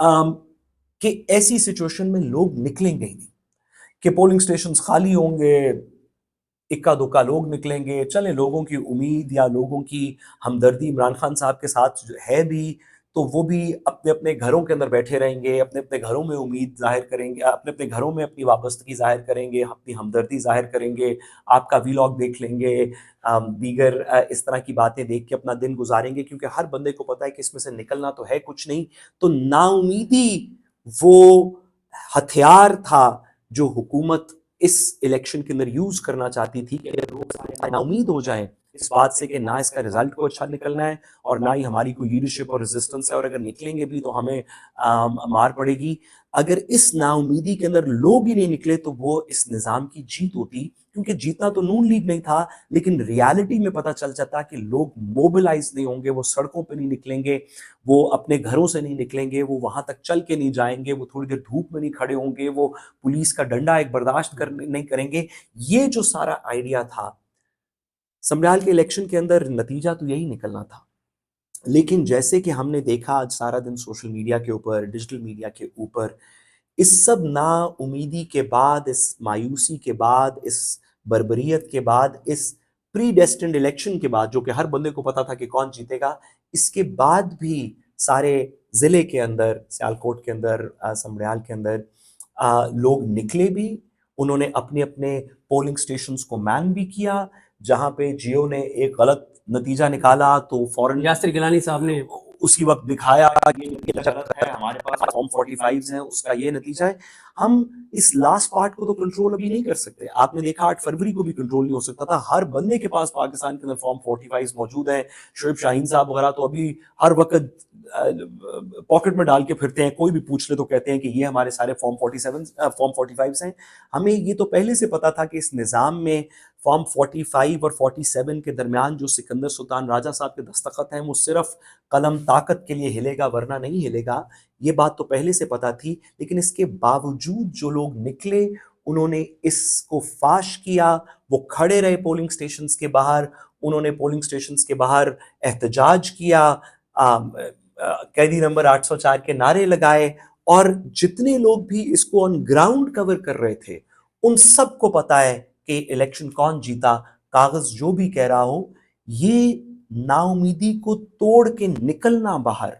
کہ ایسی سچویشن میں لوگ نکلیں گے ہی نہیں, کہ پولنگ سٹیشنز خالی ہوں گے, اکا دکا لوگ نکلیں گے. چلیں لوگوں کی امید یا لوگوں کی ہمدردی عمران خان صاحب کے ساتھ ہے بھی, تو وہ بھی اپنے اپنے گھروں کے اندر بیٹھے رہیں گے, اپنے اپنے گھروں میں امید ظاہر کریں گے, اپنے اپنے گھروں میں اپنی وابستگی ظاہر کریں گے, اپنی ہمدردی ظاہر کریں گے, آپ کا ویلاگ دیکھ لیں گے, دیگر اس طرح کی باتیں دیکھ کے اپنا دن گزاریں گے, کیونکہ ہر بندے کو پتہ ہے کہ اس میں سے نکلنا تو ہے کچھ نہیں. تو نا امیدی وہ ہتھیار تھا جو حکومت اس الیکشن کے اندر یوز کرنا چاہتی تھی, کہ اگر لوگ نا امید ہو جائیں اس بات سے کہ نہ اس کا رزلٹ کو اچھا نکلنا ہے اور نہ ہی ہماری کوئی لیڈرشپ اور ریزسٹنس ہے, اور اگر نکلیں گے بھی تو ہمیں مار پڑے گی. اگر اس نا امیدی کے اندر لوگ ہی نہیں نکلے تو وہ اس نظام کی جیت ہوتی, کیونکہ جیتنا تو نون لیگ نہیں تھا, لیکن ریالٹی میں پتہ چل جاتا کہ لوگ موبلائز نہیں ہوں گے, وہ سڑکوں پہ نہیں نکلیں گے, وہ اپنے گھروں سے نہیں نکلیں گے, وہ وہاں تک چل کے نہیں جائیں گے, وہ تھوڑی دیر دھوپ میں نہیں کھڑے ہوں گے, وہ پولیس کا ڈنڈا ایک برداشت نہیں کریں گے. یہ جو سارا آئیڈیا تھا سمریال کے الیکشن کے اندر, نتیجہ تو یہی نکلنا تھا. لیکن جیسے کہ ہم نے دیکھا آج سارا دن سوشل میڈیا کے اوپر, ڈیجیٹل میڈیا کے اوپر, اس سب نا امیدی کے بعد, اس مایوسی کے بعد, اس بربریت کے بعد, اس پری ڈیسٹنڈ الیکشن کے بعد, جو کہ ہر بندے کو پتا تھا کہ کون جیتے گا, اس کے بعد بھی سارے ضلع کے اندر, سیالکوٹ کے اندر, سمریال کے اندر لوگ نکلے بھی. انہوں نے اپنے اپنے پولنگ سٹیشنز کو مین بھی کیا. جہاں پہ جیو نے ایک غلط نتیجہ نکالا تو فوراً یاسر گیلانی صاحب نے اسی وقت دکھایا کہ یہ غلط ہے, ہمارے پاس فارم 45 ہیں, اس کا یہ نتیجہ ہے. ہم اس لاسٹ پارٹ کو تو کنٹرول ابھی نہیں کر سکتے. آپ نے دیکھا 8 فروری کو بھی کنٹرول نہیں ہو سکتا تھا. ہر بندے کے پاس پاکستان کے اندر فارم 45 موجود ہیں. شعیب شاہین صاحب وغیرہ تو ابھی ہر وقت پاکٹ میں ڈال کے پھرتے ہیں, کوئی بھی پوچھ لے تو کہتے ہیں کہ یہ ہمارے سارے فارم 45 ہیں. ہمیں یہ تو پہلے سے پتا تھا کہ اس نظام میں فارم 45 اور 47 کے درمیان جو سکندر سلطان راجہ صاحب کے دستخط ہیں وہ صرف قلم طاقت کے لیے ہلے گا ورنہ نہیں ہلے گا. یہ بات تو پہلے سے پتا تھی, لیکن اس کے باوجود جو لوگ نکلے انہوں نے اس کو فاش کیا. وہ کھڑے رہے پولنگ سٹیشنز کے باہر, انہوں نے پولنگ سٹیشنز کے باہر احتجاج کیا, قیدی نمبر 804 کے نعرے لگائے, اور جتنے لوگ بھی اس کو آن گراؤنڈ کور کر رہے تھے ان سب کو پتا ہے کہ الیکشن کون جیتا. کاغذ جو بھی کہہ رہا ہو, یہ نا امیدی کو توڑ کے نکلنا باہر,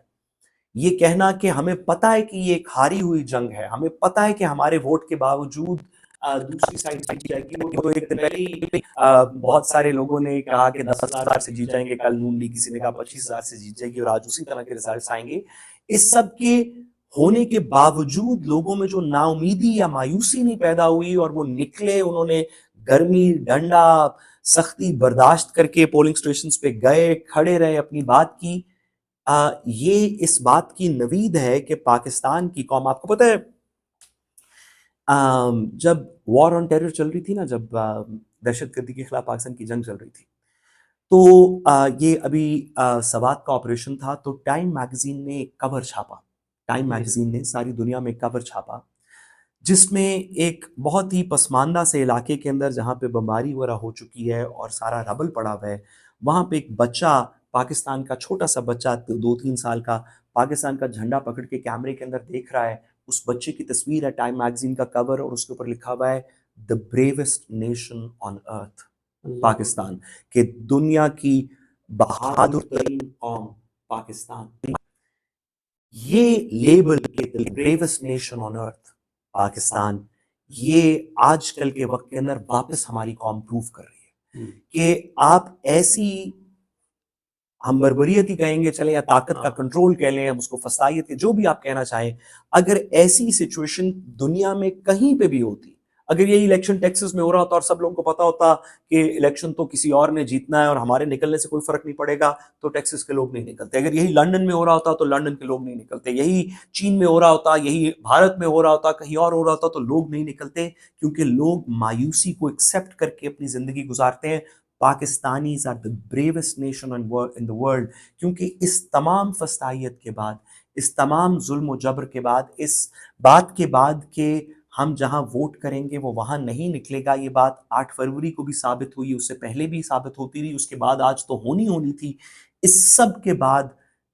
یہ کہنا کہ ہمیں پتا ہے کہ یہ ایک ہاری ہوئی جنگ ہے, ہمیں پتا ہے کہ ہمارے ووٹ کے باوجود دوسری سائڈ جیت جائے گی. وہ تو ایک دن پہلے ہی بہت سارے لوگوں نے کہا کہ 10,000 سے جیت جائیں گے, کل نون لیگ کسی نے کہا 25,000 سے جیت جائے گی, اور آج اسی طرح کے ریزلٹس آئیں گے. اس سب کے ہونے کے باوجود لوگوں میں جو نا امیدی یا مایوسی نہیں پیدا ہوئی اور وہ نکلے, انہوں نے گرمی, ڈنڈا, سختی برداشت کر کے پولنگ سٹیشنز پہ گئے, کھڑے رہے, اپنی بات کی. یہ اس بات کی نوید ہے کہ پاکستان کی قوم, آپ کو پتہ ہے جب وار آن ٹیرر چل رہی تھی نا, جب دہشت گردی کے خلاف پاکستان کی جنگ چل رہی تھی, تو یہ ابھی سوات کا آپریشن تھا, تو ٹائم میگزین نے ایک کور چھاپا. ٹائم میگزین نے ساری دنیا میں ایک کور چھاپا جس میں ایک بہت ہی پسماندہ سے علاقے کے اندر, جہاں پہ بمباری وغیرہ ہو چکی ہے اور سارا ربل پڑا ہوا ہے, وہاں پہ ایک بچہ, پاکستان کا چھوٹا سا بچہ 2-3 سال کا, پاکستان کا جھنڈا پکڑ کے کیمرے کے اندر دیکھ رہا ہے. اس بچے کی تصویر ہے, ٹائم میگزین کا کور, اور اس کے اوپر لکھا ہوا ہے the bravest nation on earth, Pakistan, کہ دنیا کی بہادر ترین قوم پاکستان. یہ لیبل کہ the bravest nation on earth Pakistan, یہ آج کل کے وقت کے اندر واپس ہماری قوم پروف کر رہی ہے کہ آپ ایسی, ہم بربریت ہی کہیں گے چلیں, یا طاقت کا کنٹرول کہہ لیں, ہم اس کو فسائیت, جو بھی آپ کہنا چاہیں, اگر ایسی سچویشن دنیا میں کہیں پہ بھی ہوتی, اگر یہی الیکشن ٹیکسس میں ہو رہا ہوتا اور سب لوگوں کو پتا ہوتا کہ الیکشن تو کسی اور نے جیتنا ہے اور ہمارے نکلنے سے کوئی فرق نہیں پڑے گا, تو ٹیکسس کے لوگ نہیں نکلتے. اگر یہی لندن میں ہو رہا ہوتا تو لندن کے لوگ نہیں نکلتے. یہی چین میں ہو رہا ہوتا, یہی بھارت میں ہو رہا ہوتا, کہیں اور ہو رہا ہوتا, تو لوگ نہیں نکلتے, کیونکہ لوگ مایوسی کو ایکسیپٹ کر کے اپنی زندگی گزارتے ہیں. Pakistanis are the bravest nation in the world, کیونکہ اس تمام فسطائیت کے بعد, اس تمام ظلم و جبر کے بعد, اس بات کے بعد کہ ہم جہاں ووٹ کریں گے وہ وہاں نہیں نکلے گا, یہ بات 8 فروری کو بھی ثابت ہوئی, اس سے پہلے بھی ثابت ہوتی رہی, اس کے بعد آج تو ہونی تھی. اس سب کے بعد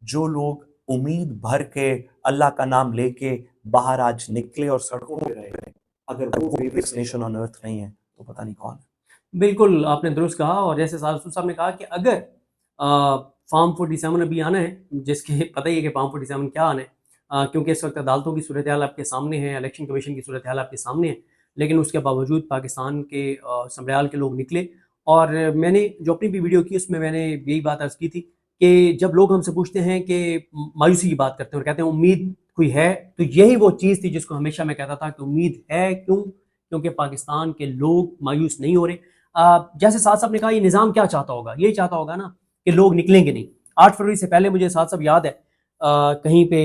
جو لوگ امید بھر کے اللہ کا نام لے کے باہر آج نکلے اور سڑکوں پہ رہے، اگر وہ بریویسٹ نیشن آن ارتھ نہیں ہے تو پتہ نہیں کون ہے۔ بالکل آپ نے درست کہا، اور جیسے سعد رسول صاحب نے کہا کہ اگر فارم 47 ابھی آنا ہے، جس کے پتہ ہی ہے کہ فارم 47 کیا آنا ہے، کیونکہ اس وقت عدالتوں کی صورتحال آپ کے سامنے ہے، الیکشن کمیشن کی صورتحال آپ کے سامنے ہے، لیکن اس کے باوجود پاکستان کے سمریال کے لوگ نکلے۔ اور میں نے جو اپنی بھی ویڈیو کی اس میں نے یہی بات عرض کی تھی کہ جب لوگ ہم سے پوچھتے ہیں کہ مایوسی کی بات کرتے ہیں اور کہتے ہیں امید کوئی ہے، تو یہی وہ چیز تھی جس کو ہمیشہ میں کہتا تھا کہ امید ہے، کیونکہ پاکستان کے لوگ مایوس نہیں ہو رہے۔ جیسے سعد صاحب نے کہا، یہ نظام کیا چاہتا ہوگا؟ یہ چاہتا ہوگا نا کہ لوگ نکلیں گے نہیں۔ 8 فروری سے پہلے مجھے سعد صاحب یاد ہے کہیں پہ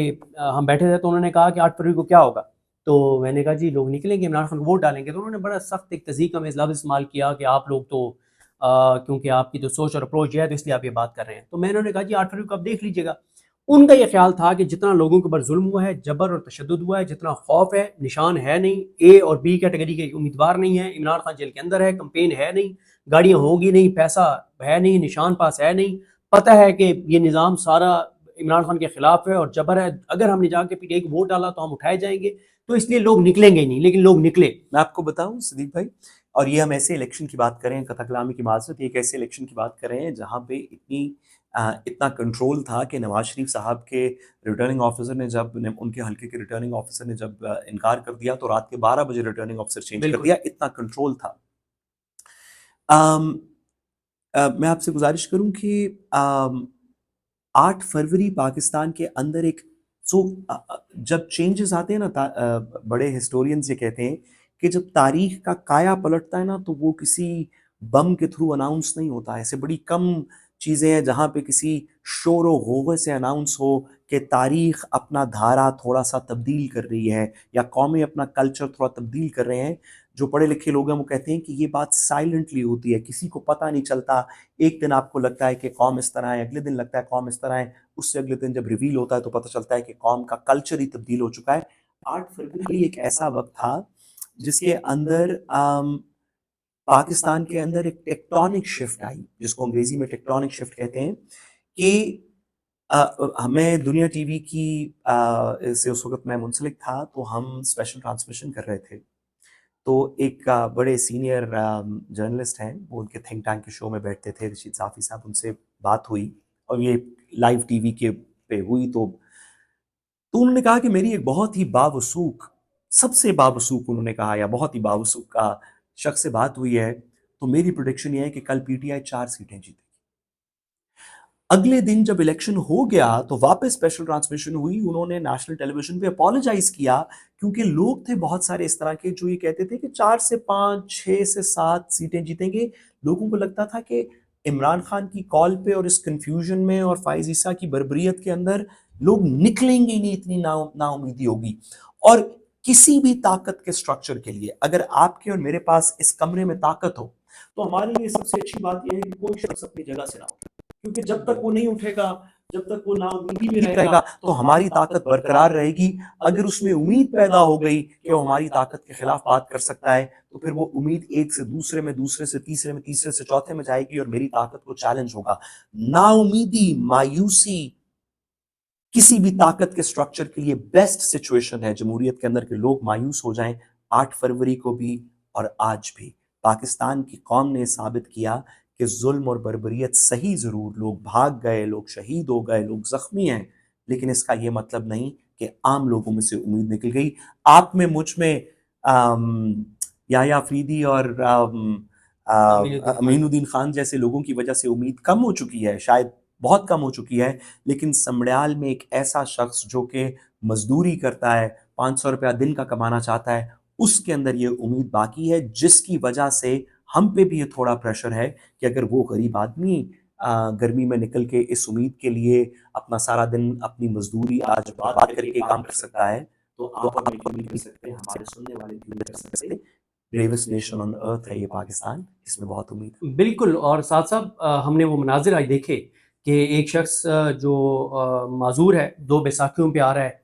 ہم بیٹھے تھے تو انہوں نے کہا کہ 8 فروری کو کیا ہوگا، تو میں نے کہا جی لوگ نکلیں گے، عمران خان کو ووٹ ڈالیں گے۔ تو انہوں نے بڑا سخت ایک تہذیب کا لفظ استعمال کیا کہ آپ لوگ تو کیونکہ آپ کی تو سوچ اور اپروچ ہے تو اس لیے آپ یہ بات کر رہے ہیں۔ تو میں نے کہا جی 8 فروری کو آپ دیکھ لیجیے گا۔ ان کا یہ خیال تھا کہ جتنا لوگوں کے اوپر ظلم ہوا ہے، جبر اور تشدد ہوا ہے، جتنا خوف ہے، نشان ہے نہیں، اے اور بی کیٹیگری کے امیدوار نہیں ہیں، عمران خان جیل کے اندر ہے، کمپین ہے نہیں، گاڑیاں ہوں گی نہیں، پیسہ ہے نہیں، نشان پاس ہے نہیں، پتہ ہے کہ یہ نظام سارا عمران خان کے خلاف ہے اور جبر ہے، اگر ہم نے جا کے پی ٹی آئی کو ووٹ ڈالا تو ہم اٹھائے جائیں گے، تو اس لیے لوگ نکلیں گے ہی نہیں، لیکن لوگ نکلے۔ میں آپ کو بتاؤں صدیق بھائی، اور یہ ہم ایسے الیکشن کی بات کریں، قطع کلامی کی معذرت، یہ ایک ایسے الیکشن کی بات کریں جہاں پہ اتنا کنٹرول تھا کہ نواز شریف صاحب کے ریٹرننگ آفیسر نے جب ان کے حلقے کے ریٹرننگ آفیسر نے جب انکار کر دیا تو رات کے 12 بجے ریٹرننگ آفیسر چینج کر دیا، اتنا کنٹرول تھا۔ میں آپ سے گزارش کروں کہ 8 فروری پاکستان کے اندر ایک جب چینجز آتے ہیں نا، بڑے ہسٹورینز یہ کہتے ہیں کہ جب تاریخ کا کایا پلٹتا ہے نا تو وہ کسی بم کے تھرو اناؤنس نہیں ہوتا ہے۔ ایسے بڑی کم چیزیں ہیں جہاں پہ کسی شور و غوغے سے اناؤنس ہو کہ تاریخ اپنا دھارا تھوڑا سا تبدیل کر رہی ہے یا قومیں اپنا کلچر تھوڑا تبدیل کر رہے ہیں۔ جو پڑھے لکھے لوگ ہیں وہ کہتے ہیں کہ یہ بات سائلنٹلی ہوتی ہے، کسی کو پتہ نہیں چلتا۔ ایک دن آپ کو لگتا ہے کہ قوم اس طرح ہے، اگلے دن لگتا ہے قوم اس طرح ہے، اس سے اگلے دن جب ریویل ہوتا ہے تو پتہ چلتا ہے کہ قوم کا کلچر ہی تبدیل ہو چکا ہے۔ 8 فروری ایک ایسا وقت تھا جس کے اندر پاکستان کے اندر ایک ٹیکٹونک شفٹ آئی، جس کو انگریزی میں ٹیکٹونک شفٹ کہتے ہیں، کہ میں دنیا ٹی وی کی سے اس وقت میں منسلک تھا تو ہم اسپیشل ٹرانسمیشن کر رہے تھے، تو ایک بڑے سینئر جرنلسٹ ہیں، وہ ان کے تھنک ٹینک کے شو میں بیٹھتے تھے، رشید صافی صاحب، ان سے بات ہوئی اور یہ لائیو ٹی وی کے پہ ہوئی، تو انہوں نے کہا کہ میری ایک بہت ہی باوثوق، سب سے باوثوق انہوں نے کہا، یا بہت ہی باوثوق کا شخص سے بات ہوئی ہے، تو میری پریڈکشن یہ ہے کہ کل پی ٹی آئی 4 سیٹیں جیتے گی۔ اگلے دن جب الیکشن ہو گیا تو واپس اسپیشل ٹرانسمیشن ہوئی، انہوں نے نیشنل ٹیلی ویژن پہ اپالوجائز کیا، کیونکہ لوگ تھے بہت سارے اس طرح کے جو یہ کہتے تھے کہ 4 سے 5، 6 سے 7 سیٹیں جیتیں گے۔ لوگوں کو لگتا تھا کہ عمران خان کی کال پہ اور اس کنفیوژن میں اور فائز عیسیٰ کی بربریت کے اندر لوگ نکلیں گے نہیں، اتنی نا امیدی ہوگی۔ اور کسی بھی طاقت کے سٹرکچر کے لیے اگر آپ کے اور میرے پاس اس کمرے میں طاقت ہو تو ہمارے لیے سب سے اچھی بات یہ ہے کہ کوئی شخص اپنی جگہ سے نہ ہو، کیونکہ جب تک وہ نہیں اٹھے گا، جب تک وہ نا امیدی میں رہے گا تو ہماری طاقت برقرار رہے گی۔ اگر اس میں امید پیدا ہو گئی کہ وہ ہماری طاقت کے خلاف بات کر سکتا ہے تو پھر وہ امید ایک سے دوسرے میں، دوسرے سے تیسرے میں، تیسرے سے چوتھے میں جائے گی اور میری طاقت کو چیلنج ہوگا۔ نا امیدی، مایوسی کسی بھی طاقت کے سٹرکچر کے لیے بیسٹ سچویشن ہے جمہوریت کے اندر کہ لوگ مایوس ہو جائیں۔ 8 فروری کو بھی اور آج بھی پاکستان کی قوم نے ثابت کیا کہ ظلم اور بربریت صحیح ضرور، لوگ بھاگ گئے، لوگ شہید ہو گئے، لوگ زخمی ہیں، لیکن اس کا یہ مطلب نہیں کہ عام لوگوں میں سے امید نکل گئی۔ آپ میں، مجھ میں، یحییٰ فریدی اور امین الدین خان جیسے لوگوں کی وجہ سے امید کم ہو چکی ہے، شاید بہت کم ہو چکی ہے، لیکن سمڑیال میں ایک ایسا شخص جو کہ مزدوری کرتا ہے، 500 روپیہ دن کا کمانا چاہتا ہے، اس کے اندر یہ امید باقی ہے، جس کی وجہ سے ہم پہ بھی یہ تھوڑا پریشر ہے کہ اگر وہ غریب آدمی گرمی میں نکل کے اس امید کے لیے اپنا سارا دن اپنی مزدوری آج بات کر کے کام کر سکتا ہے، تو آپ بھی کر سکتے ہیں، ہمارے سننے والے بھی کر سکتے ہیں۔ بریوسٹ نیشن آن ارتھ ہے یہ پاکستان، اس میں بہت امید ہے۔ بالکل، اور ساتھ ساتھ ہم نے وہ مناظر آج دیکھے کہ ایک شخص جو معذور ہے، 2 بیساکھیوں پہ آ رہا ہے،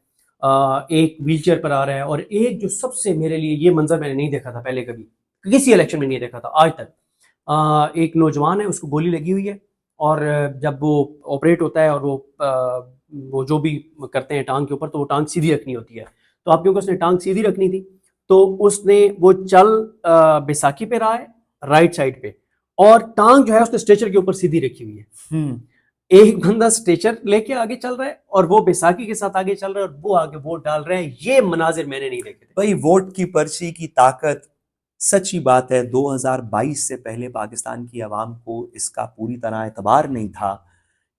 ایک ویل چیئر پر آ رہا ہے، اور ایک جو سب سے میرے لیے یہ منظر میں نے نہیں دیکھا تھا پہلے، کبھی کسی الیکشن میں نہیں دیکھا تھا آج تک، ایک نوجوان ہے، اس کو گولی لگی ہوئی ہے، اور جب وہ آپریٹ ہوتا ہے اور وہ وہ جو بھی کرتے ہیں ٹانگ کے اوپر تو وہ ٹانگ سیدھی رکھنی ہوتی ہے. تو آپ کیونکہ اس نے ٹانگ سیدھی رکھنی تھی تو اس نے وہ چل بیساکھی پہ رہا ہے رائٹ سائڈ پہ, اور ٹانگ جو ہے اس نے اسٹریچر کے اوپر سیدھی رکھی ہوئی ہے. ایک بندہ اسٹریچر لے کے آگے چل رہا ہے اور وہ بیساکھی کے ساتھ آگے چل رہا ہے اور وہ آگے ووٹ ڈال رہے ہیں. یہ مناظر میں نے نہیں دیکھے تھے بھائی. ووٹ کی پرچی کی طاقت, سچی بات ہے 2022 سے پہلے پاکستان کی عوام کو اس کا پوری طرح اعتبار نہیں تھا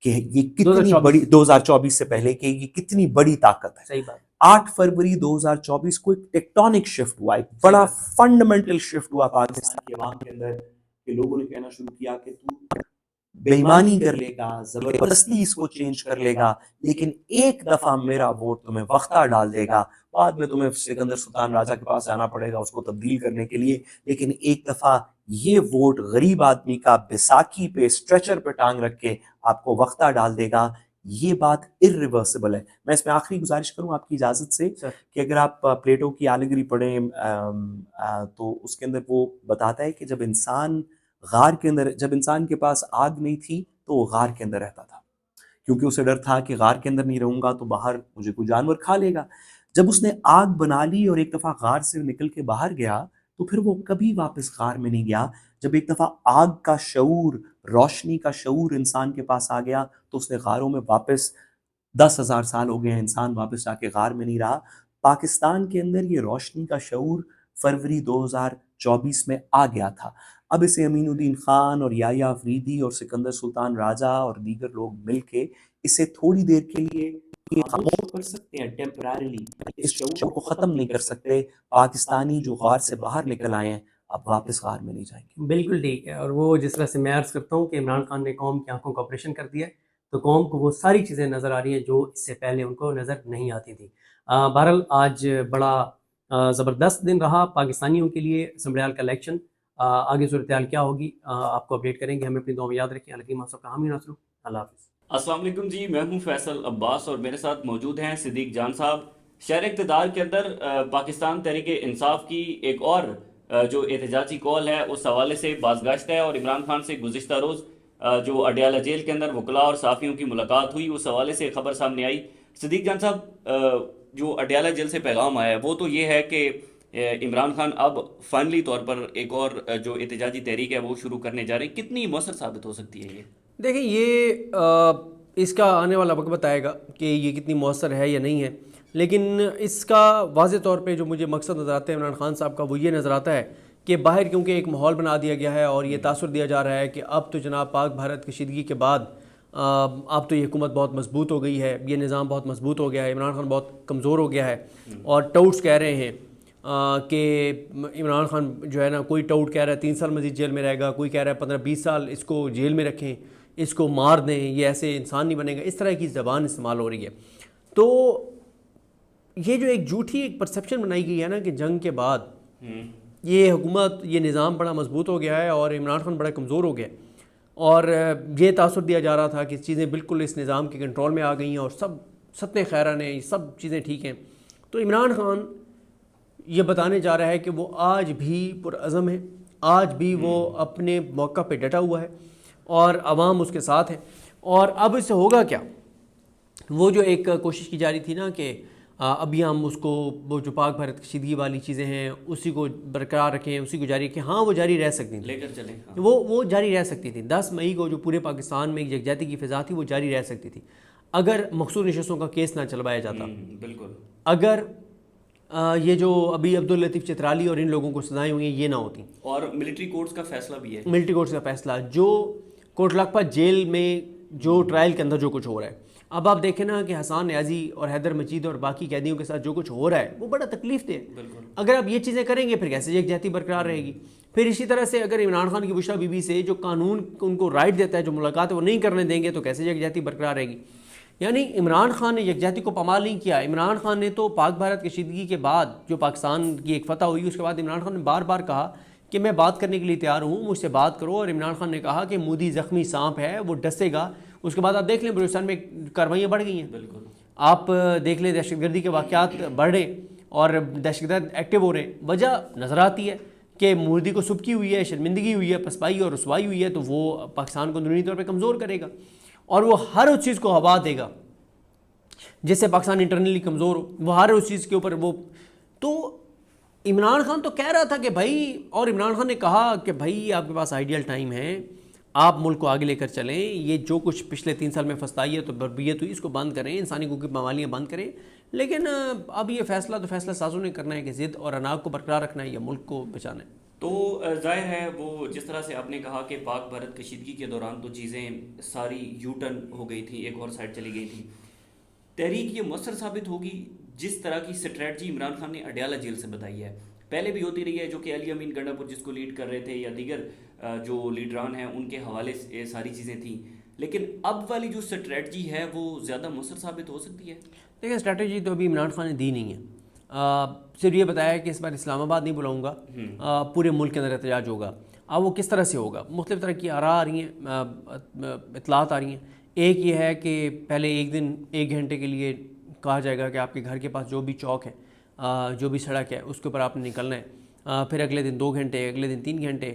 کہ یہ کتنی بڑی 2024 سے پہلے کہ یہ کتنی بڑی طاقت ہے. صحیح بات. 8 فروری 2024 کو ایک ٹیکٹونک شفٹ ہوا, ایک بڑا فنڈامنٹل شفٹ ہوا پاکستان کی عوام کے اندر, کہ لوگوں نے کہنا شروع کیا کہ تو بے ایمانی کر لے گا, زبردستی اس کو چینج کر لے گا, لیکن ایک دفعہ میرا ووٹ تمہیں وقتہ ڈال دے گا, بعد میں تمہیں سکندر سلطان راجہ کے پاس جانا پڑے گا اس کو تبدیل کرنے کے لیے, لیکن ایک دفعہ یہ ووٹ غریب آدمی کا بیساکھی پہ اسٹریچر پہ ٹانگ رکھ کے آپ کو وقتہ ڈال دے گا. یہ بات irreversible ہے. میں اس میں آخری گزارش کروں آپ کی اجازت سے کہ اگر آپ پلیٹو کی آلیگری پڑھیں تو اس کے اندر وہ بتاتا ہے کہ جب انسان غار کے اندر, جب انسان کے پاس آگ نہیں تھی تو وہ غار کے اندر رہتا تھا, کیونکہ اسے ڈر تھا کہ غار کے اندر نہیں رہوں گا تو باہر مجھے کوئی جانور کھا لے گا. جب اس نے آگ بنا لی اور ایک دفعہ غار سے نکل کے باہر گیا تو پھر وہ کبھی واپس غار میں نہیں گیا. جب ایک دفعہ آگ کا شعور, روشنی کا شعور انسان کے پاس آ گیا تو اس نے غاروں میں واپس 10,000 سال ہو گئے ہیں, انسان واپس جا کے غار میں نہیں رہا. پاکستان کے اندر یہ روشنی کا شعور فروری 2024 میں آ گیا تھا. اب اسے امین الدین خان اور یحییٰ افریدی اور سکندر سلطان راجہ اور دیگر لوگ مل کے اسے تھوڑی دیر کے لیے خاموش کر سکتے ہیں, ٹیمپرریلی اس شعور کو ختم نہیں کر سکتے. پاکستانی جو غار سے باہر نکل آئے ہیں اب واپس غار میں نہیں جائیں گے. بالکل ٹھیک ہے. اور وہ جس طرح سے میں عرض کرتا ہوں کہ عمران خان نے قوم کی آنکھوں کا آپریشن کر دیا ہے تو قوم کو وہ ساری چیزیں نظر آ رہی ہیں جو اس سے پہلے ان کو نظر نہیں آتی تھیں. بہرحال آج بڑا زبردست دن رہا پاکستانیوں کے لیے, اسمبلیال کا الیکشن. آگے صورتحال کیا ہوگی آپ کو اپڈیٹ کریں گے. ہمیں اپنی دعا میں یاد رکھیں. حکیم صاحب کا حامی ناصر. اللہ حافظ. السلام علیکم جی, میں ہوں فیصل عباس اور میرے ساتھ موجود ہیں صدیق جان صاحب. شہر اقتدار کے اندر پاکستان تحریک انصاف کی ایک اور جو احتجاجی کال ہے اس حوالے سے بازگشت ہے, اور عمران خان سے گزشتہ روز جو اڈیالہ جیل کے اندر وکلاء اور صحافیوں کی ملاقات ہوئی اس حوالے سے خبر سامنے آئی. صدیق جان صاحب, جو اڈیالہ جیل سے پیغام آیا ہے وہ تو یہ ہے کہ عمران خان اب فائنلی طور پر ایک اور جو احتجاجی تحریک ہے وہ شروع کرنے جا رہے ہیں. کتنی مؤثر ثابت ہو سکتی ہے یہ؟ دیکھیں یہ اس کا آنے والا وقت بتائے گا کہ یہ کتنی مؤثر ہے یا نہیں ہے, لیکن اس کا واضح طور پہ جو مجھے مقصد نظر آتا ہے عمران خان صاحب کا وہ یہ نظر آتا ہے کہ باہر کیونکہ ایک ماحول بنا دیا گیا ہے اور یہ تاثر دیا جا رہا ہے کہ اب تو جناب پاک بھارت کشیدگی کے بعد اب تو یہ حکومت بہت مضبوط ہو گئی ہے, یہ نظام بہت مضبوط ہو گیا ہے, عمران خان بہت کمزور ہو گیا ہے. اور ٹاؤٹس کہہ رہے ہیں کہ عمران خان جو ہے نا, کوئی ٹاؤٹ کہہ رہا ہے 3 سال مزید جیل میں رہے گا, کوئی کہہ رہا ہے 15-20 سال اس کو جیل میں رکھیں, اس کو مار دیں, یہ ایسے انسان نہیں بنے گا. اس طرح کی زبان استعمال ہو رہی ہے. تو یہ جو ایک جھوٹی ایک پرسیپشن بنائی گئی ہے نا کہ جنگ کے بعد یہ حکومت, یہ نظام بڑا مضبوط ہو گیا ہے اور عمران خان بڑا کمزور ہو گیا, اور یہ تاثر دیا جا رہا تھا کہ چیزیں بالکل اس نظام کے کنٹرول میں آ گئی ہیں اور سب ستنے خیران ہیں, یہ سب چیزیں ٹھیک ہیں. تو عمران خان یہ بتانے جا رہا ہے کہ وہ آج بھی پرعزم ہے, آج بھی وہ اپنے موقع پہ ڈٹا ہوا ہے اور عوام اس کے ساتھ ہے. اور اب اس سے ہوگا کیا, وہ جو ایک کوشش کی جا رہی تھی نا کہ ابھی ہم اس کو وہ جو پاک بھارت کشیدگی والی چیزیں ہیں اسی کو برقرار رکھیں, اسی کو جاری رکھیں, ہاں وہ جاری رہ سکتی تھیں, لے کر چلیں, وہ جاری رہ سکتی تھی. 10 مئی کو جو پورے پاکستان میں یکجہتی کی فضا تھی وہ جاری رہ سکتی تھی اگر مخصوص نشستوں کا کیس نہ چلوایا جاتا. بالکل. اگر یہ جو ابھی عبداللطیف چترالی اور ان لوگوں کو سزائیں ہوئی ہیں یہ نہ ہوتی, اور ملٹری کورٹس کا فیصلہ بھی ہے, ملٹری کورٹس کا فیصلہ, جو کوٹ لکھپت جیل میں جو ٹرائل کے اندر جو کچھ ہو رہا ہے. اب آپ دیکھیں نا کہ حسان نیازی اور حیدر مجید اور باقی قیدیوں کے ساتھ جو کچھ ہو رہا ہے وہ بڑا تکلیف دہ ہے. اگر آپ یہ چیزیں کریں گے پھر کیسے یکجہتی برقرار رہے گی؟ پھر اسی طرح سے اگر عمران خان کی بشرا بی بی سے جو قانون ان کو رائٹ دیتا ہے جو ملاقات ہے وہ نہیں کرنے دیں گے تو کیسے یکجہتی برقرار رہے گی؟ یعنی عمران خان نے یکجہتی کو پامال نہیں کیا. عمران خان نے تو پاک بھارت کشیدگی کے بعد جو پاکستان کی ایک فتح ہوئی اس کے بعد عمران خان نے بار بار کہا کہ میں بات کرنے کے لیے تیار ہوں, مجھ سے بات کرو. اور عمران خان نے کہا کہ مودی زخمی سانپ ہے وہ ڈسے گا. اس کے بعد آپ دیکھ لیں بلوچستان میں کاروائیاں بڑھ گئی ہیں. بالکل. آپ دیکھ لیں دہشت گردی کے واقعات بڑھ رہے اور دہشت گرد ایکٹیو ہو رہے ہیں. وجہ نظر آتی ہے کہ مودی کو سبکی ہوئی ہے, شرمندگی ہوئی ہے, پسپائی اور رسوائی ہوئی ہے, تو وہ پاکستان کو اندرونی طور پہ کمزور کرے گا اور وہ ہر اس چیز کو ہوا دے گا جس سے پاکستان انٹرنلی کمزور ہو، وہ ہر اس چیز کے اوپر وہ. تو عمران خان تو کہہ رہا تھا کہ بھائی، اور عمران خان نے کہا کہ بھائی آپ کے پاس آئیڈیل ٹائم ہے، آپ ملک کو آگے لے کر چلیں، یہ جو کچھ پچھلے 3 سال میں فسطائیت اور بربریت ہوئی اس کو بند کریں، انسانی حقوق کی پامالیاں بند کریں. لیکن اب یہ فیصلہ تو فیصلہ سازوں نے کرنا ہے کہ ضد اور اناگ کو برقرار رکھنا ہے یا ملک کو بچانا ہے. تو ظاہر ہے وہ جس طرح سے آپ نے کہا کہ پاک بھارت کشیدگی کے دوران تو چیزیں ساری یو ٹرن ہو گئی تھیں، ایک اور سائڈ چلی گئی تھی. تحریک یہ مؤثر ثابت ہوگی جس طرح کی اسٹریٹجی عمران خان نے اڈیالہ جیل سے بتائی ہے، پہلے بھی ہوتی رہی ہے، جو کہ علی امین گنڈا پور جس کو لیڈ کر رہے تھے یا دیگر جو لیڈران ہیں ان کے حوالے سے ساری چیزیں تھیں، لیکن اب والی جو اسٹریٹجی ہے وہ زیادہ مؤثر ثابت ہو سکتی ہے؟ دیکھیں اسٹریٹجی تو ابھی عمران خان نے دی نہیں ہے. صرف یہ بتایا کہ اس بار اسلام آباد نہیں بلاؤں گا، پورے ملک کے اندر احتجاج ہوگا. اب وہ کس طرح سے ہوگا؟ مختلف طرح کی آراء آ رہی ہیں، اطلاعات آ رہی ہیں. ایک یہ ہے کہ پہلے ایک دن 1 گھنٹے کے لیے کہا جائے گا کہ آپ کے گھر کے پاس جو بھی چوک ہے، جو بھی سڑک ہے، اس کے اوپر آپ نے نکلنا ہے. پھر اگلے دن 2 گھنٹے، اگلے دن 3 گھنٹے،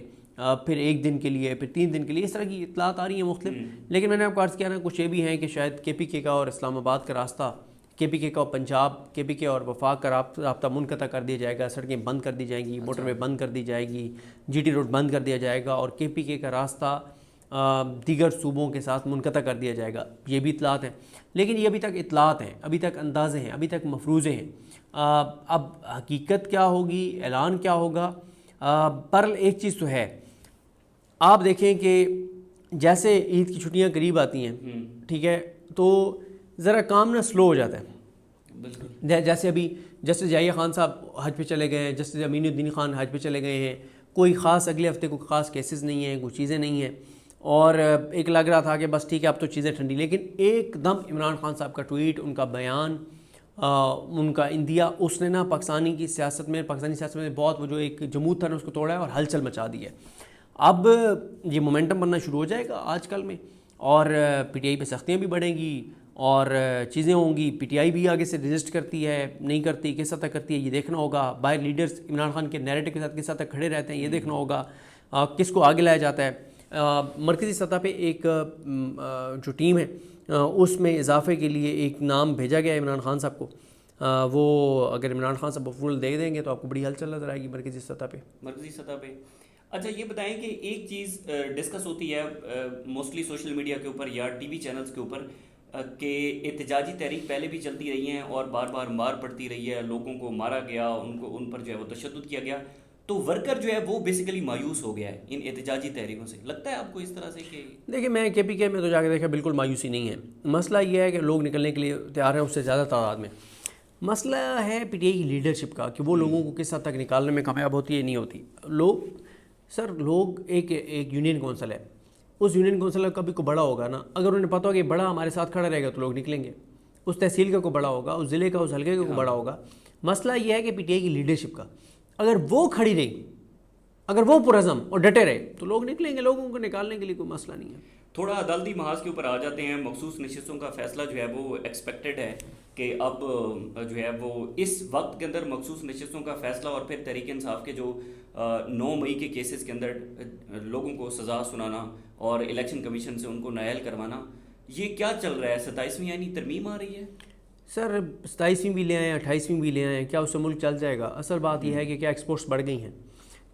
پھر 1 دن کے لیے، پھر 3 دن کے لیے. اس طرح کی اطلاعات آ رہی ہیں مختلف. لیکن میں نے آپ کو عرض کیا نا، کچھ یہ بھی ہیں کہ شاید کے پی کے کا اور اسلام آباد کا راستہ، کے پی کے کا اور پنجاب، کے پی کے اور وفاق کا رابطہ منقطع کر دیا جائے گا، سڑکیں بند کر دی جائیں گی، موٹر وے بند کر دی جائے گی، جی ٹی روڈ بند کر دیا جائے گا، اور کے پی کے کا راستہ دیگر صوبوں کے ساتھ منقطع کر دیا جائے گا. یہ بھی اطلاعات ہیں، لیکن یہ ابھی تک اطلاعات ہیں، ابھی تک اندازے ہیں، ابھی تک مفروضے ہیں. اب حقیقت کیا ہوگی، اعلان کیا ہوگا؟ پر ایک چیز تو ہے، آپ دیکھیں کہ جیسے عید کی چھٹیاں قریب آتی ہیں، ٹھیک ہے، تو ذرا کام نا سلو ہو جاتا ہے. بالکل جیسے ابھی جسٹس یحییٰ خان صاحب حج پہ چلے گئے ہیں، جسٹس امین الدین خان حج پہ چلے گئے ہیں، کوئی خاص اگلے ہفتے کوئی خاص کیسز نہیں ہیں، کوئی چیزیں نہیں ہیں، اور ایک لگ رہا تھا کہ بس ٹھیک ہے اب تو چیزیں ٹھنڈی. لیکن ایک دم عمران خان صاحب کا ٹویٹ، ان کا بیان، ان کا اندیا، اس نے نا پاکستانی سیاست میں بہت وہ جو ایک جمود تھا نا اس کو توڑا ہے اور ہلچل مچا دی ہے. اب یہ مومنٹم بننا شروع ہو جائے گا آج کل میں، اور پی ٹی آئی پہ سختیاں بھی بڑھیں گی اور چیزیں ہوں گی. پی ٹی آئی بھی آگے سے رجسٹ کرتی ہے، نہیں کرتی، کس حد تک کرتی ہے یہ دیکھنا ہوگا. باہر لیڈرز عمران خان کے نیریٹو کے ساتھ کس حد تک کھڑے رہتے ہیں یہ دیکھنا ہوگا. کس کو آگے لایا جاتا ہے. مرکزی سطح پہ ایک جو ٹیم ہے اس میں اضافے کے لیے ایک نام بھیجا گیا ہے عمران خان صاحب کو. وہ اگر عمران خان صاحب اپروول دے دیں گے تو آپ کو بڑی ہلچل نظر آئے گی مرکزی سطح پہ. اچھا یہ بتائیں کہ ایک چیز ڈسکس ہوتی ہے موسٹلی سوشل میڈیا کے اوپر یا ٹی وی چینلز کے اوپر کہ احتجاجی تحریک پہلے بھی چلتی رہی ہیں اور بار بار مار پڑتی رہی ہے، لوگوں کو مارا گیا، ان پر جو ہے وہ تشدد کیا گیا، تو ورکر جو ہے وہ بیسیکلی مایوس ہو گیا ہے ان احتجاجی تحریکوں سے. لگتا ہے آپ کو اس طرح سے کہ دیکھیں میں کے پی کے میں تو جا کے دیکھا بالکل مایوسی نہیں ہے. مسئلہ یہ ہے کہ لوگ نکلنے کے لیے تیار ہیں اس سے زیادہ تعداد میں. مسئلہ ہے پی ٹی آئی کی لیڈرشپ کا کہ وہ لوگوں کو کس حد تک نکالنے میں کامیاب ہوتی ہے نہیں ہوتی. لوگ ایک یونین کونسل ہے، اس یونین کونسل کا بھی کوئی بڑا ہوگا نا، اگر انہیں پتہ ہو کہ بڑا ہمارے ساتھ کھڑا رہے گا تو لوگ نکلیں گے. اس تحصیل کا کوئی بڑا ہوگا، اس ضلع کا، اس حلقے کا کوئی بڑا ہوگا. مسئلہ یہ ہے کہ پی ٹی آئی کی لیڈرشپ کا اگر وہ کھڑی رہی، اگر وہ پرعزم اور ڈٹے رہے تو لوگ نکلیں گے. لوگوں کو نکالنے کے لیے کوئی مسئلہ نہیں ہے. تھوڑا عدالتی محاذ کے اوپر آ جاتے ہیں. مخصوص نشستوں کا فیصلہ جو ہے وہ ایکسپیکٹڈ ہے کہ اب جو ہے وہ اس وقت کے اندر مخصوص نشستوں کا فیصلہ اور پھر تحریک انصاف کے جو 9 مئی کے کیسز کے اندر لوگوں کو سزا سنانا اور الیکشن کمیشن سے ان کو نائل کروانا، یہ کیا چل رہا ہے؟ 27ویں یعنی ترمیم آ رہی ہے سر. 27ویں بھی لے آئیں، 28ویں بھی لے آئیں، کیا اس سے ملک چل جائے گا؟ اصل بات یہ ہے کہ کیا ایکسپورٹس بڑھ گئی ہیں،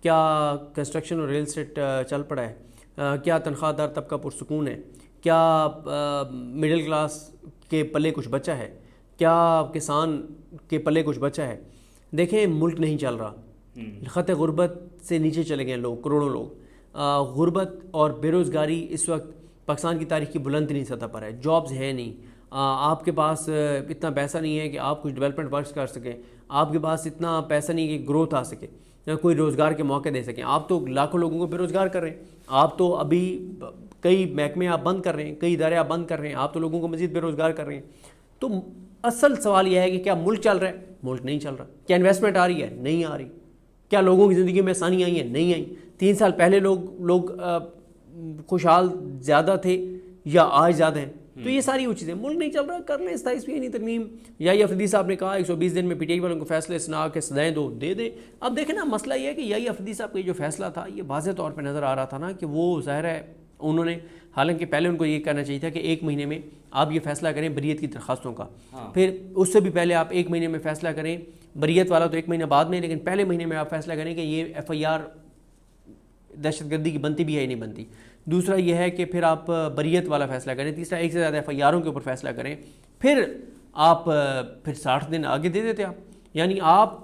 کیا کنسٹرکشن اور ریل اسٹیٹ چل پڑا ہے، کیا تنخواہ دار طبقہ پرسکون ہے، کیا مڈل کلاس کے پلے کچھ بچا ہے، کیا کسان کے پلے کچھ بچا ہے. دیکھیں ملک نہیں چل رہا، خط غربت سے نیچے چلے گئے لوگ، کروڑوں لوگ. غربت اور بے روزگاری اس وقت پاکستان کی تاریخ کی بلند ترین سطح پر ہے. جابز ہیں نہیں، آپ کے پاس اتنا پیسہ نہیں ہے کہ آپ کچھ ڈیولپمنٹ ورکس کر سکیں، آپ کے پاس اتنا پیسہ نہیں کہ گروتھ آ سکے، کوئی روزگار کے موقع دے سکیں. آپ تو لاکھوں لوگوں کو بے روزگار کر رہے ہیں. آپ تو ابھی کئی محکمے آپ بند کر رہے ہیں، کئی ادارے آپ بند کر رہے ہیں، آپ تو لوگوں کو مزید بے روزگار کر رہے ہیں. تو اصل سوال یہ ہے کہ کیا ملک چل رہا ہے؟ ملک نہیں چل رہا. کیا انویسٹمنٹ آ رہی ہے؟ نہیں آ رہی. کیا لوگوں کی زندگی میں آسانی آئی ہیں؟ نہیں آئی. 3 سال پہلے لوگ خوشحال زیادہ تھے یا آج زیادہ ہیں؟ تو یہ ساری وہ چیزیں. ملک نہیں چل رہا، کر لیں 27ویں یعنی ترمیم. یحییٰ افریدی صاحب نے کہا 120 دن میں پی ٹی آئی والوں کو فیصلے سنا کے سزائیں دو، دے دیں. اب دیکھیں نا مسئلہ یہ ہے کہ یحییٰ افریدی صاحب کا جو فیصلہ تھا یہ واضح طور پہ نظر آ رہا تھا نا کہ وہ ظاہر ہے انہوں نے، حالانکہ پہلے ان کو یہ کرنا چاہیے تھا کہ 1 مہینے میں آپ یہ فیصلہ کریں بریت کی درخواستوں کا، پھر اس سے بھی پہلے آپ 1 مہینے میں فیصلہ کریں، بریت والا تو 1 مہینہ بعد میں، لیکن پہلے مہینے میں آپ فیصلہ کریں کہ یہ FIR دہشت گردی کی بنتی بھی ہے یا نہیں بنتی۔ دوسرا یہ ہے کہ پھر آپ بریت والا فیصلہ کریں۔ تیسرا ایک سے زیادہ FIRوں کے اوپر فیصلہ کریں، پھر آپ پھر 60 دن آگے دے دیتے آپ، یعنی آپ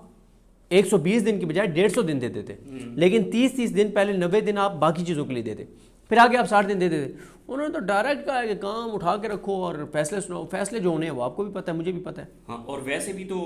120 دن کی بجائے 150 دن دے دیتے، لیکن 30 دن پہلے 90 دن آپ باقی چیزوں کے لیے دیتے، پھر آگے آپ 60 دن دے دیتے۔ انہوں نے تو ڈائریکٹ کہا ہے کہ کام اٹھا کے رکھو اور فیصلے سناؤ، فیصلے جو ہونے ہیں وہ آپ کو بھی پتہ ہے، مجھے بھی پتہ ہے۔ ہاں، اور ویسے بھی تو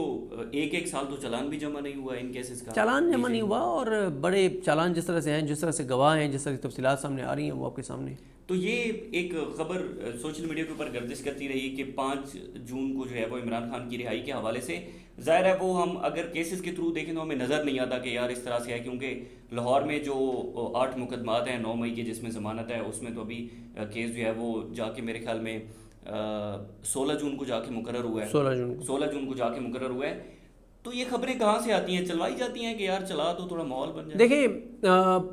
1 سال تو چالان بھی جمع نہیں ہوا ان کیسز کا، چالان جمع نہیں ہوا، اور بڑے چالان جس طرح سے ہیں، جس طرح سے گواہ ہیں، جس طرح کی تفصیلات سامنے آ رہی ہیں وہ آپ کے سامنے۔ تو یہ ایک خبر سوشل میڈیا کے اوپر گردش کرتی رہی کہ 5 جون کو جو ہے وہ عمران خان کی رہائی کے حوالے سے، ظاہر ہے وہ ہم اگر کیسز کے تھرو دیکھیں تو ہمیں نظر نہیں آتا کہ یار اس طرح سے ہے، کیونکہ لاہور میں جو 8 مقدمات ہیں 9 مئی کے جس میں ضمانت ہے، اس میں تو ابھی کیس جو ہے وہ جا کے میرے خیال میں 16 جون کو جا کے مقرر ہوا ہے، 16 جون کو جا کے مقرر ہوا ہے۔ تو یہ خبریں کہاں سے آتی ہیں؟ چلوائی جاتی ہیں کہ یار چلا دو تھوڑا ماحول بن جائے۔ دیکھیں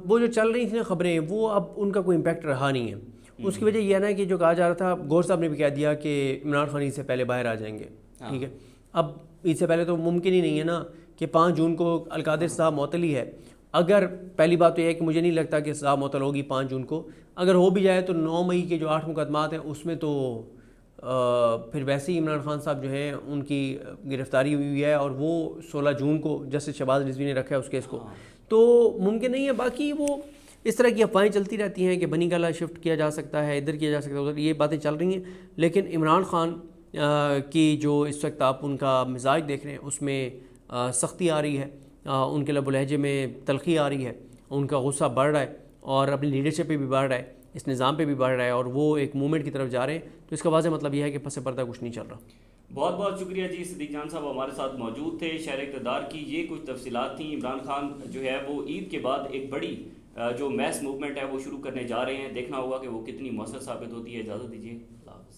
وہ جو چل رہی تھیں خبریں وہ اب ان کا کوئی امپیکٹ رہا نہیں ہے۔ اس کی وجہ یہ ہے نا کہ جو کہا جا رہا تھا، گور صاحب نے بھی کہہ دیا کہ عمران خان عید سے پہلے باہر آ جائیں گے، ٹھیک ہے۔ اب عید سے پہلے تو ممکن ہی نہیں ہے نا کہ 5 جون کو القادر صاحب معطلی ہے۔ اگر پہلی بات تو یہ ہے کہ مجھے نہیں لگتا کہ صاحب معطل ہوگی 5 جون کو، اگر ہو بھی جائے تو 9 مئی کے جو 8 مقدمات ہیں اس میں تو پھر ویسے ہی عمران خان صاحب جو ہیں ان کی گرفتاری ہوئی ہے، اور وہ 16 جون کو جسٹس شہباز رضوی نے رکھا ہے اس کیس کو، تو ممکن نہیں ہے۔ باقی وہ اس طرح کی افواہیں چلتی رہتی ہیں کہ بنی گالہ شفٹ کیا جا سکتا ہے، ادھر کیا جا سکتا ہے، ادھر، یہ باتیں چل رہی ہیں، لیکن عمران خان کی جو اس وقت آپ ان کا مزاج دیکھ رہے ہیں اس میں سختی آ رہی ہے، ان کے لب و لہجے میں تلخی آ رہی ہے، ان کا غصہ بڑھ رہا ہے، اور اپنی لیڈرشپ پہ بھی بڑھ رہا ہے، اس نظام پہ بھی بڑھ رہا ہے، اور وہ ایک موومنٹ کی طرف جا رہے ہیں۔ تو اس کا واضح مطلب یہ ہے کہ پس پردہ کچھ نہیں چل رہا۔ بہت بہت شکریہ جی، صدیق جان صاحب ہمارے ساتھ موجود تھے، شہر اقتدار کی یہ کچھ تفصیلات تھیں۔ عمران خان جو ہے وہ عید کے بعد ایک بڑی جو میس موومنٹ ہے وہ شروع کرنے جا رہے ہیں، دیکھنا ہوگا کہ وہ کتنی مؤثر ثابت ہوتی ہے۔ اجازت دیجیے، اللہ حافظ۔